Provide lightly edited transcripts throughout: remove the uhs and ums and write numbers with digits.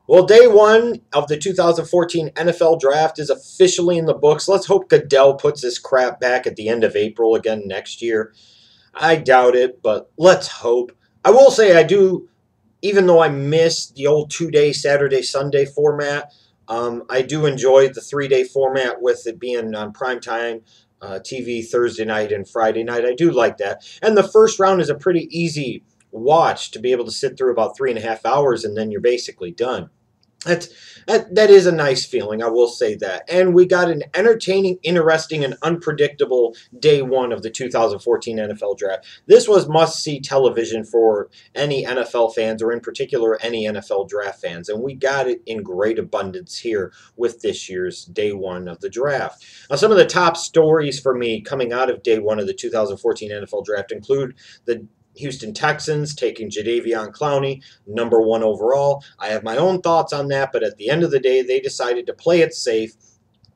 Well, day one of the 2014 NFL Draft is officially in the books. Let's hope Goodell puts this crap back at the end of April again next year. I doubt it, but let's hope. I will say I do, even though I miss the old 2 day Saturday Sunday format. I do enjoy the 3 day format with it being on primetime TV Thursday night and Friday night. I do like that. And the first round is a pretty easy watch to be able to sit through about 3.5 hours and then you're basically done. That's, that is a nice feeling, I will say that. And we got an entertaining, interesting, and unpredictable day one of the 2014 NFL Draft. This was must-see television for any NFL fans, or in particular, any NFL Draft fans. And we got it in great abundance here with this year's day one of the draft. Now, some of the top stories for me coming out of day one of the 2014 NFL Draft include the Houston Texans taking Jadeveon Clowney, #1 overall. I have my own thoughts on that, but at the end of the day, they decided to play it safe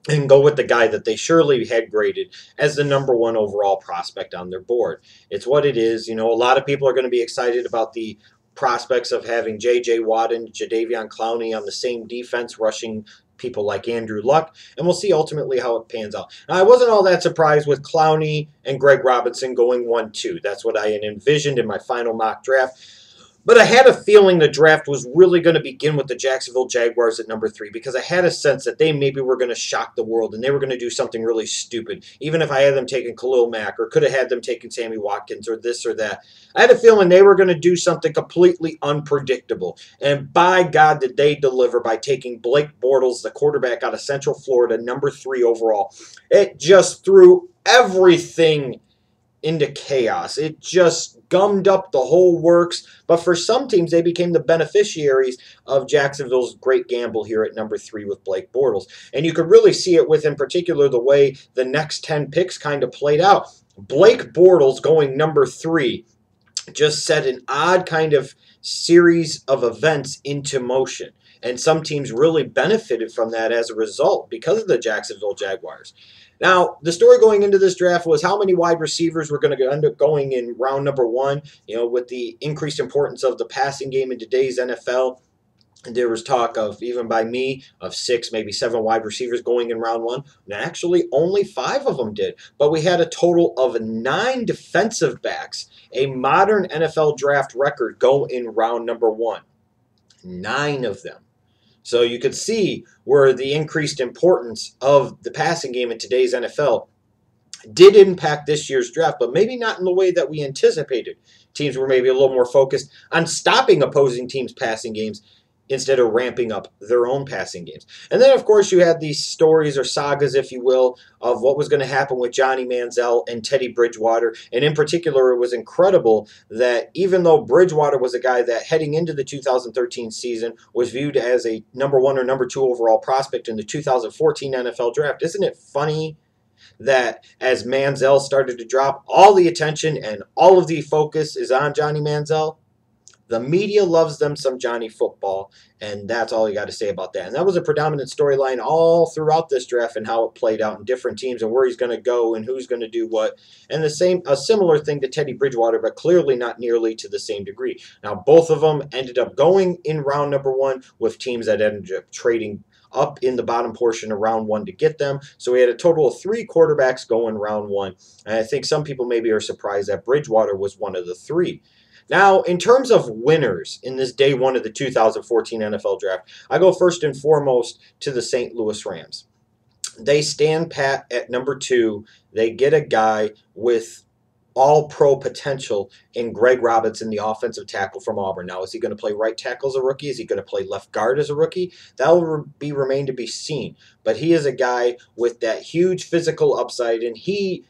and go with the guy that they surely had graded as the #1 overall prospect on their board. It's what it is. You know, a lot of people are going to be excited about the prospects of having J.J. Watt and Jadeveon Clowney on the same defense, rushing people like Andrew Luck, and we'll see ultimately how it pans out. Now, I wasn't all that surprised with Clowney and Greg Robinson going 1-2. That's what I had envisioned in my final mock draft. But I had a feeling the draft was really going to begin with the Jacksonville Jaguars at #3 because I had a sense that they maybe were going to shock the world and they were going to do something really stupid, even if I had them taking Khalil Mack or could have had them taking Sammy Watkins or this or that. I had a feeling they were going to do something completely unpredictable. And by God, did they deliver by taking Blake Bortles, the quarterback out of Central Florida, #3 overall. It just threw everything into chaos. It just gummed up the whole works. But for some teams, they became the beneficiaries of Jacksonville's great gamble here at #3 with Blake Bortles. And you could really see it with, in particular, the way the next 10 picks kind of played out. Blake Bortles going #3 just set an odd kind of series of events into motion. And some teams really benefited from that as a result because of the Jacksonville Jaguars. Now, the story going into this draft was how many wide receivers were going to end up going in round #1. You know, with the increased importance of the passing game in today's NFL, there was talk of, even by me, of 6, maybe 7 wide receivers going in round 1. And actually, only 5 of them did. But we had a total of 9 defensive backs, a modern NFL draft record, go in round #1. 9 of them. So you could see where the increased importance of the passing game in today's NFL did impact this year's draft, but maybe not in the way that we anticipated. Teams were maybe a little more focused on stopping opposing teams' passing games instead of ramping up their own passing games. And then, of course, you had these stories or sagas, if you will, of what was going to happen with Johnny Manziel and Teddy Bridgewater. And in particular, it was incredible that even though Bridgewater was a guy that heading into the 2013 season was viewed as a #1 or #2 overall prospect in the 2014 NFL Draft, isn't it funny that as Manziel started to drop, all the attention and all of the focus is on Johnny Manziel? The media loves them some Johnny football, and that's all you got to say about that. And that was a predominant storyline all throughout this draft and how it played out in different teams and where he's going to go and who's going to do what. And a similar thing to Teddy Bridgewater, but clearly not nearly to the same degree. Now, both of them ended up going in round #1 with teams that ended up trading up in the bottom portion of round 1 to get them. So we had a total of 3 quarterbacks go in round 1. And I think some people maybe are surprised that Bridgewater was one of the 3. Now, in terms of winners in this day one of the 2014 NFL Draft, I go first and foremost to the St. Louis Rams. They stand pat at #2. They get a guy with all-pro potential in Greg Robinson, the offensive tackle from Auburn. Now, is he going to play right tackle as a rookie? Is he going to play left guard as a rookie? That will remain to be seen. But he is a guy with that huge physical upside, and he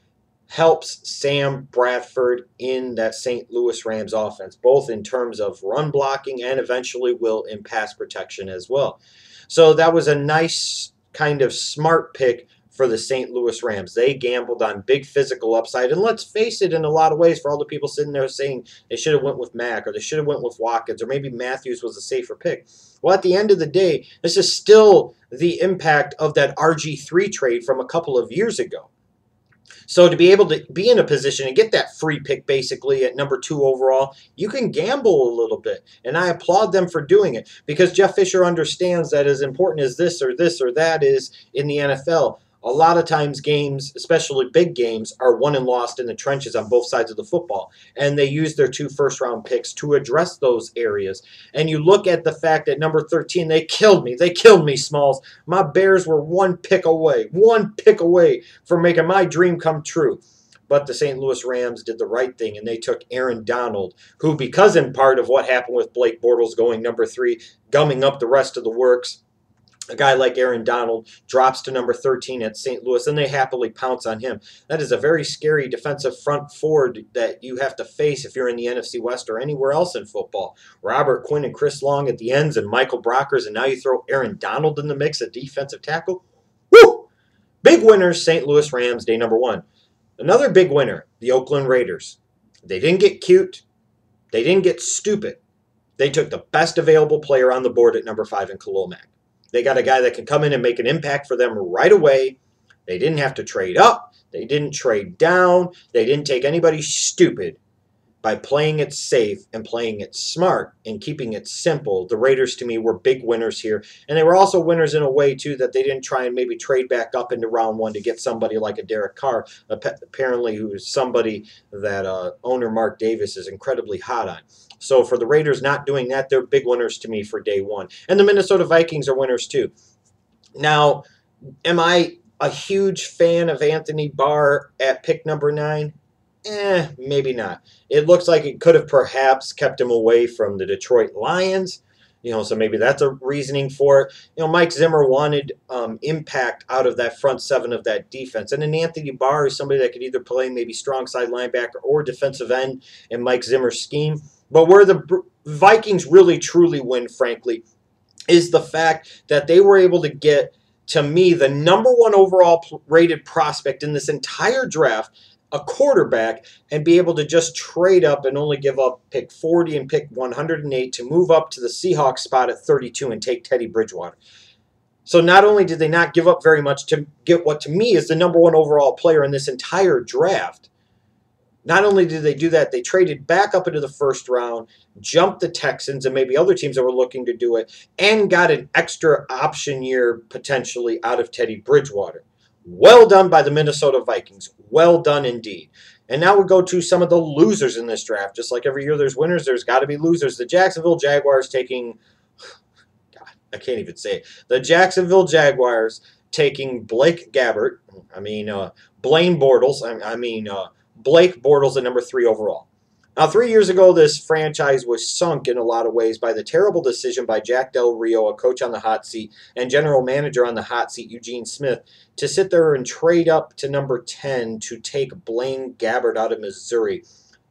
helps Sam Bradford in that St. Louis Rams offense, both in terms of run blocking and eventually will in pass protection as well. So that was a nice kind of smart pick for the St. Louis Rams. They gambled on big physical upside, and let's face it, in a lot of ways, for all the people sitting there saying they should have went with Mack or they should have went with Watkins or maybe Matthews was a safer pick. Well, at the end of the day, this is still the impact of that RG3 trade from a couple of years ago. So to be able to be in a position and get that free pick basically at number 2 overall, you can gamble a little bit. And I applaud them for doing it because Jeff Fisher understands that as important as this or that is in the NFL, a lot of times games, especially big games, are won and lost in the trenches on both sides of the football. And they use their 2 first-round picks to address those areas. And you look at the fact that number 13, they killed me. They killed me, Smalls. My Bears were one pick away from making my dream come true. But the St. Louis Rams did the right thing, and they took Aaron Donald, who, because in part of what happened with Blake Bortles going number 3, gumming up the rest of the works, a guy like Aaron Donald drops to number 13 at St. Louis, and they happily pounce on him. That is a very scary defensive front four that you have to face if you're in the NFC West or anywhere else in football. Robert Quinn and Chris Long at the ends and Michael Brockers, and now you throw Aaron Donald in the mix at defensive tackle. Woo! Big winners, St. Louis Rams, day number 1. Another big winner, the Oakland Raiders. They didn't get cute. They didn't get stupid. They took the best available player on the board at number 5 in Khalil Mack. They got a guy that can come in and make an impact for them right away. They didn't have to trade up. They didn't trade down. They didn't take anybody stupid. By playing it safe and playing it smart and keeping it simple, the Raiders, to me, were big winners here. And they were also winners in a way, too, that they didn't try and maybe trade back up into round 1 to get somebody like a Derek Carr, apparently who is somebody that owner Mark Davis is incredibly hot on. So for the Raiders not doing that, they're big winners to me for day 1. And the Minnesota Vikings are winners, too. Now, am I a huge fan of Anthony Barr at pick number 9? Maybe not. It looks like it could have perhaps kept him away from the Detroit Lions. So maybe that's a reasoning for it. Mike Zimmer wanted impact out of that front 7 of that defense. And then Anthony Barr is somebody that could either play maybe strong side linebacker or defensive end in Mike Zimmer's scheme. But where the Vikings really truly win, frankly, is the fact that they were able to get, to me, the number 1 overall rated prospect in this entire draft, a quarterback, and be able to just trade up and only give up pick 40 and pick 108 to move up to the Seahawks spot at 32 and take Teddy Bridgewater. So not only did they not give up very much to get what to me is the number 1 overall player in this entire draft, not only did they do that, they traded back up into the first round, jumped the Texans and maybe other teams that were looking to do it, and got an extra option year potentially out of Teddy Bridgewater. Well done by the Minnesota Vikings. Well done indeed. And now we'll go to some of the losers in this draft. Just like every year there's winners, there's got to be losers. The Jacksonville Jaguars taking... God, I can't even say it. The Jacksonville Jaguars taking Blake Gabbert. Blaine Bortles. Blake Bortles at number 3 overall. Now, 3 years ago, this franchise was sunk in a lot of ways by the terrible decision by Jack Del Rio, a coach on the hot seat, and general manager on the hot seat, Eugene Smith, to sit there and trade up to number 10 to take Blaine Gabbert out of Missouri.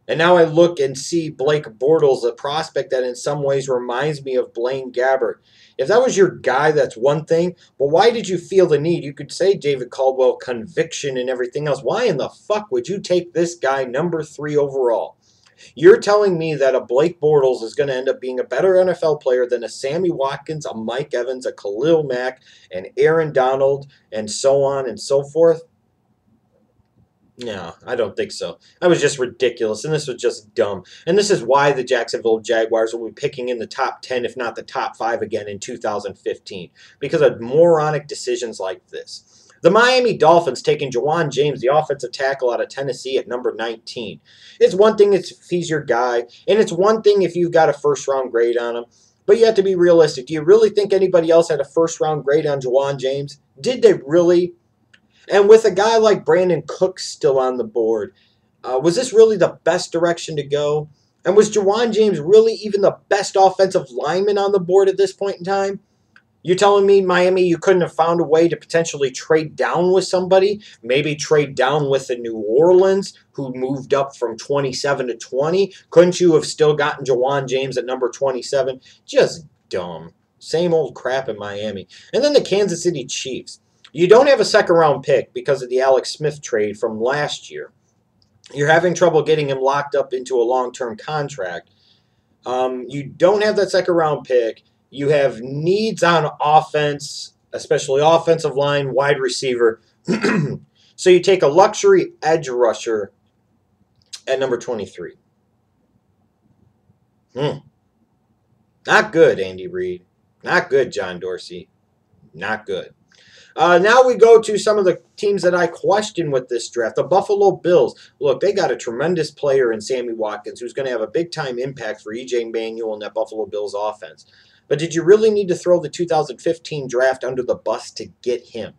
And now I look and see Blake Bortles, a prospect that in some ways reminds me of Blaine Gabbert. If that was your guy, that's one thing. But why did you feel the need? You could say David Caldwell, conviction and everything else. Why in the fuck would you take this guy number 3 overall? You're telling me that a Blake Bortles is going to end up being a better NFL player than a Sammy Watkins, a Mike Evans, a Khalil Mack, an Aaron Donald, and so on and so forth? No, I don't think so. That was just ridiculous, and this was just dumb. And this is why the Jacksonville Jaguars will be picking in the top 10, if not the top 5 again in 2015, because of moronic decisions like this. The Miami Dolphins taking Ja'Wuan James, the offensive tackle out of Tennessee, at number 19. It's one thing if he's your guy, and it's one thing if you've got a first-round grade on him, but you have to be realistic. Do you really think anybody else had a first-round grade on Ja'Wuan James? Did they really? And with a guy like Brandon Cooks still on the board, was this really the best direction to go? And was Ja'Wuan James really even the best offensive lineman on the board at this point in time? You're telling me, Miami, you couldn't have found a way to potentially trade down with somebody? Maybe trade down with the New Orleans, who moved up from 27 to 20? Couldn't you have still gotten Ja'Wuan James at number 27? Just dumb. Same old crap in Miami. And then the Kansas City Chiefs. You don't have a second-round pick because of the Alex Smith trade from last year. You're having trouble getting him locked up into a long-term contract. You don't have that second-round pick. You have needs on offense, especially offensive line, wide receiver. So you take a luxury edge rusher at number 23. Not good, Andy Reid. Not good, John Dorsey. Not good. Now we go to some of the teams that I question with this draft. The Buffalo Bills. Look, they got a tremendous player in Sammy Watkins who's going to have a big-time impact for E.J. Manuel and that Buffalo Bills offense. But did you really need to throw the 2015 draft under the bus to get him?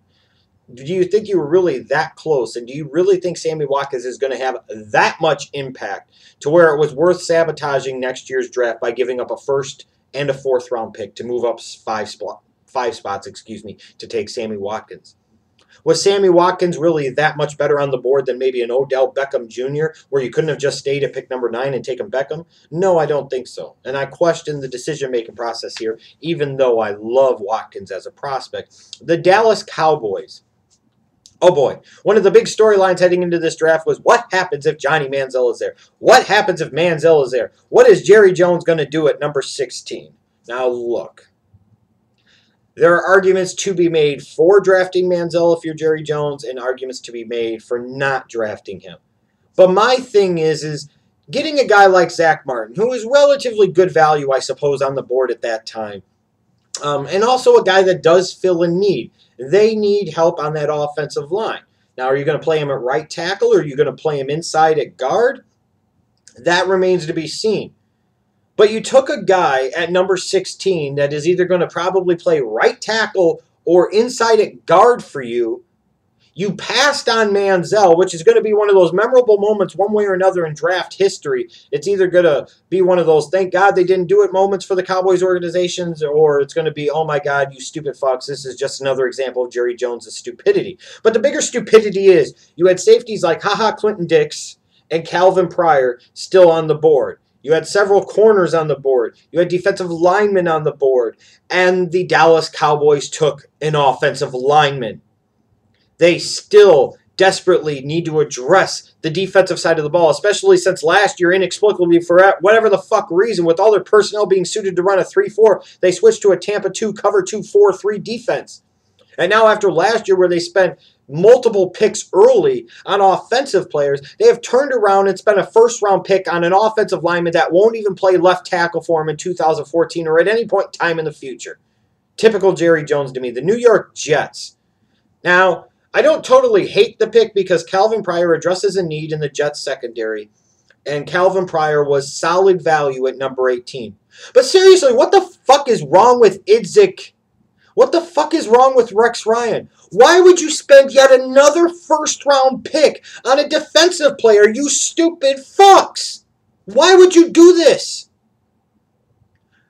Do you think you were really that close? And do you really think Sammy Watkins is going to have that much impact to where it was worth sabotaging next year's draft by giving up a first and a fourth-round pick to move up five spots, to take Sammy Watkins? Was Sammy Watkins really that much better on the board than maybe an Odell Beckham Jr., where you couldn't have just stayed at pick number 9 and taken Beckham? No, I don't think so. And I question the decision-making process here, even though I love Watkins as a prospect. The Dallas Cowboys. Oh boy, one of the big storylines heading into this draft was what happens if Johnny Manziel is there? What happens if Manziel is there? What is Jerry Jones going to do at number 16? Now look. There are arguments to be made for drafting Manziel if you're Jerry Jones and arguments to be made for not drafting him. But my thing is getting a guy like Zach Martin, who is relatively good value, I suppose, on the board at that time, and also a guy that does fill a need. They need help on that offensive line. Now, are you going to play him at right tackle or are you going to play him inside at guard? That remains to be seen. But you took a guy at number 16 that is either going to probably play right tackle or inside at guard for you. You passed on Manziel, which is going to be one of those memorable moments one way or another in draft history. It's either going to be one of those, thank God they didn't do it moments for the Cowboys organizations, or it's going to be, oh my God, you stupid fucks, this is just another example of Jerry Jones' stupidity. But the bigger stupidity is you had safeties like Clinton Dix and Calvin Pryor still on the board. You had several corners on the board. You had defensive linemen on the board. And the Dallas Cowboys took an offensive lineman. They still desperately need to address the defensive side of the ball, especially since last year, inexplicably, for whatever the fuck reason, with all their personnel being suited to run a 3-4, they switched to a Tampa 2 cover 2-4-3 defense. And now after last year where they spent multiple picks early on offensive players, they have turned around and spent a first-round pick on an offensive lineman that won't even play left tackle for him in 2014 or at any point in time in the future. Typical Jerry Jones to me. The New York Jets. Now, I don't totally hate the pick because Calvin Pryor addresses a need in the Jets secondary, and Calvin Pryor was solid value at number 18. But seriously, what the fuck is wrong with Idzik? What the fuck is wrong with Rex Ryan? Why would you spend yet another first-round pick on a defensive player, you stupid fucks? Why would you do this?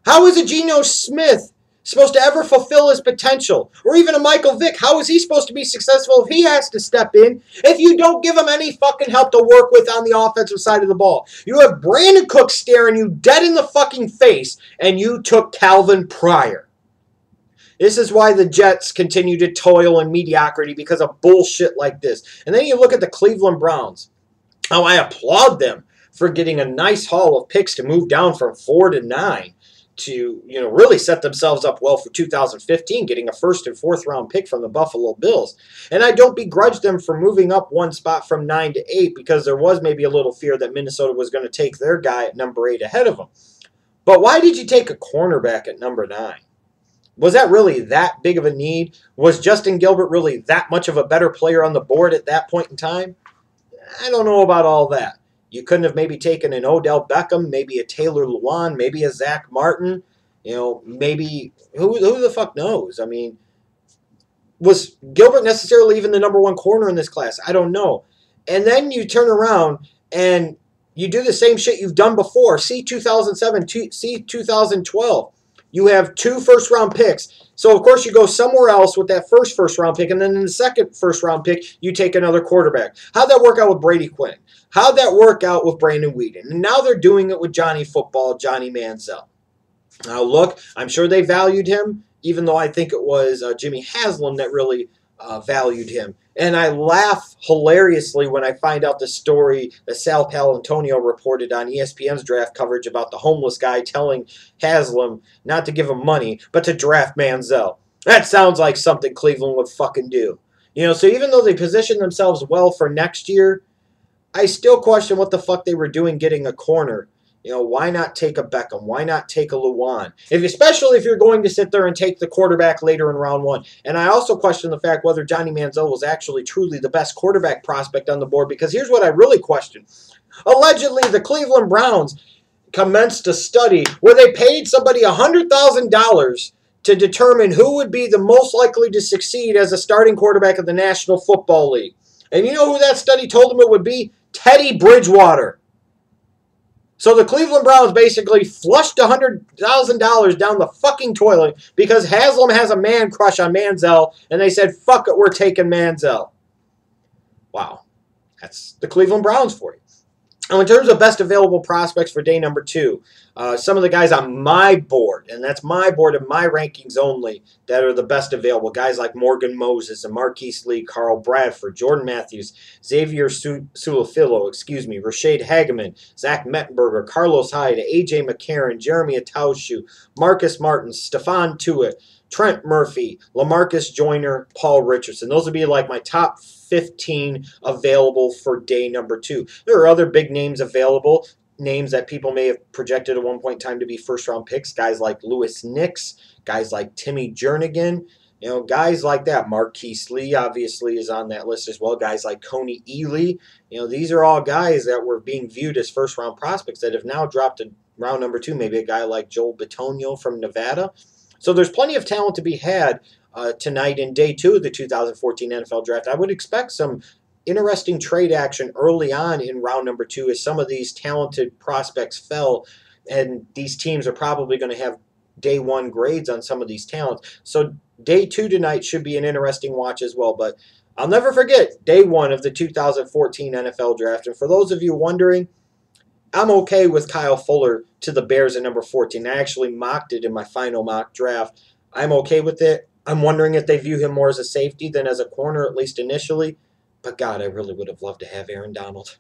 How is a Geno Smith supposed to ever fulfill his potential? Or even a Michael Vick, how is he supposed to be successful if he has to step in if you don't give him any fucking help to work with on the offensive side of the ball? You have Brandon Cooks staring you dead in the fucking face, and you took Calvin Pryor. This is why the Jets continue to toil in mediocrity because of bullshit like this. And then you look at the Cleveland Browns. Oh, I applaud them for getting a nice haul of picks to move down from 4 to 9 to, really set themselves up well for 2015, getting a first and fourth round pick from the Buffalo Bills. And I don't begrudge them for moving up one spot from 9 to 8 because there was maybe a little fear that Minnesota was going to take their guy at number 8 ahead of them. But why did you take a cornerback at number 9? Was that really that big of a need? Was Justin Gilbert really that much of a better player on the board at that point in time? I don't know about all that. You couldn't have maybe taken an Odell Beckham, maybe a Taylor Lewan, maybe a Zach Martin. Maybe, who the fuck knows? I mean, was Gilbert necessarily even the number 1 corner in this class? I don't know. And then you turn around and you do the same shit you've done before. See 2007, see 2012. You have 2 first-round picks. So, of course, you go somewhere else with that first-round pick, and then in the second first-round pick, you take another quarterback. How'd that work out with Brady Quinn? How'd that work out with Brandon Weeden? And now they're doing it with Johnny Football, Johnny Manziel. Now, look, I'm sure they valued him, even though I think it was Jimmy Haslam that really valued him. And I laugh hilariously when I find out the story that Sal Paolantonio reported on ESPN's draft coverage about the homeless guy telling Haslam not to give him money, but to draft Manziel. That sounds like something Cleveland would fucking do. So even though they positioned themselves well for next year, I still question what the fuck they were doing getting a corner. Why not take a Beckham? Why not take a Luan? Especially if you're going to sit there and take the quarterback later in round one. And I also question the fact whether Johnny Manziel was actually truly the best quarterback prospect on the board, because here's what I really question. Allegedly, the Cleveland Browns commenced a study where they paid somebody $100,000 to determine who would be the most likely to succeed as a starting quarterback of the National Football League. And you know who that study told them it would be? Teddy Bridgewater. So the Cleveland Browns basically flushed $100,000 down the fucking toilet because Haslam has a man crush on Manziel, and they said, fuck it, we're taking Manziel. Wow. That's the Cleveland Browns for you. Now, in terms of best available prospects for day number 2, some of the guys on my board, and that's my board and my rankings only, that are the best available. Guys like Morgan Moses and Marquise Lee, Carl Bradford, Jordan Matthews, Xavier Suafilo, Rashad Hageman, Zach Mettenberger, Carlos Hyde, A.J. McCarron, Jeremy Ataushu, Marcus Martin, Stephon Tuitt, Trent Murphy, LaMarcus Joyner, Paul Richardson. Those would be like my top 15 available for day number 2. There are other big names available, names that people may have projected at one point in time to be first-round picks, guys like Lewis Nix, guys like Timmy Jernigan, guys like that. Marquise Lee obviously is on that list as well. Guys like Coney Ely. These are all guys that were being viewed as first-round prospects that have now dropped to round number 2. Maybe a guy like Joel Bitonio from Nevada. So there's plenty of talent to be had tonight in day 2 of the 2014 NFL Draft. I would expect some interesting trade action early on in round number 2 as some of these talented prospects fell, and these teams are probably going to have day 1 grades on some of these talents. So day 2 tonight should be an interesting watch as well. But I'll never forget day 1 of the 2014 NFL Draft. And for those of you wondering, I'm okay with Kyle Fuller to the Bears at number 14. I actually mocked it in my final mock draft. I'm okay with it. I'm wondering if they view him more as a safety than as a corner, at least initially. But God, I really would have loved to have Aaron Donald.